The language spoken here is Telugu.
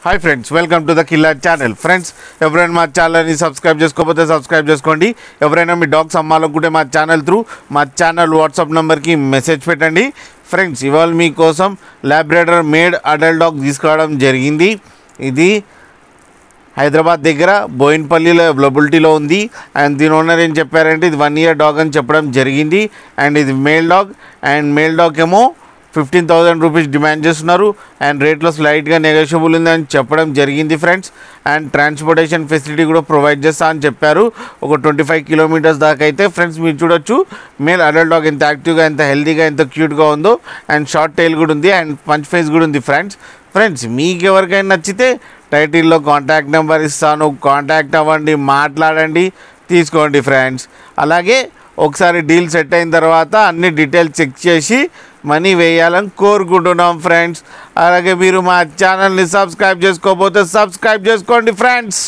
Hi friends, welcome to the killer channel. Friends, ఎవరైనా మా ఛానల్ని సబ్స్క్రైబ్ చేసుకోకపోతే సబ్స్క్రైబ్ చేసుకోండి. ఎవరైనా మీ డాగ్స్ అమ్మాలనుకుంటే మా ఛానల్ వాట్సాప్ నెంబర్కి మెసేజ్ పెట్టండి. ఫ్రెండ్స్, ఇవాళ మీకోసం లాబ్రాడర్ మేడ్ అడల్ట్ డాగ్ తీసుకురావడం జరిగింది. ఇది హైదరాబాద్ దగ్గర బోయిన్పల్లిలో అవైలబిలిటీలో ఉంది. అండ్ దీని ఓనర్ ఏం చెప్పారంటే ఇది 1 year డాగ్ అని చెప్పడం జరిగింది. అండ్ ఇది male dog. And male dog ఏమో 15,000 రూపీస్ డిమాండ్ చేస్తున్నారు. అండ్ రేట్లో స్లైట్గా నెగోషియబుల్ ఉందని చెప్పడం జరిగింది ఫ్రెండ్స్. అండ్ ట్రాన్స్పోర్టేషన్ ఫెసిలిటీ కూడా ప్రొవైడ్ చేస్తా అని చెప్పారు. ఒక 25 kilometers దాకా అయితే. ఫ్రెండ్స్, మీరు చూడొచ్చు మేల్ అడల్ట్ డాగ్ ఎంత యాక్టివ్గా, ఎంత హెల్తీగా, ఎంత క్యూట్గా ఉందో. అండ్ షార్ట్ టైల్ కూడా ఉంది. అండ్ పంచ్ ఫేస్ కూడా ఉంది ఫ్రెండ్స్, మీకు ఎవరికైనా నచ్చితే టైటిల్లో కాంటాక్ట్ నెంబర్ ఇస్తాను. కాంటాక్ట్ అవ్వండి, మాట్లాడండి, తీసుకోండి ఫ్రెండ్స్. అలాగే ఒకసారి డీల్ సెట్ అయిన తర్వాత అన్ని డీటెయిల్స్ చెక్ చేసి మనీ వేయాలని కోరుకుంటున్నాం ఫ్రెండ్స్. అలాగే మీరు మా ఛానల్ని సబ్స్క్రైబ్ చేసుకోకపోతే సబ్స్క్రైబ్ చేసుకోండి ఫ్రెండ్స్.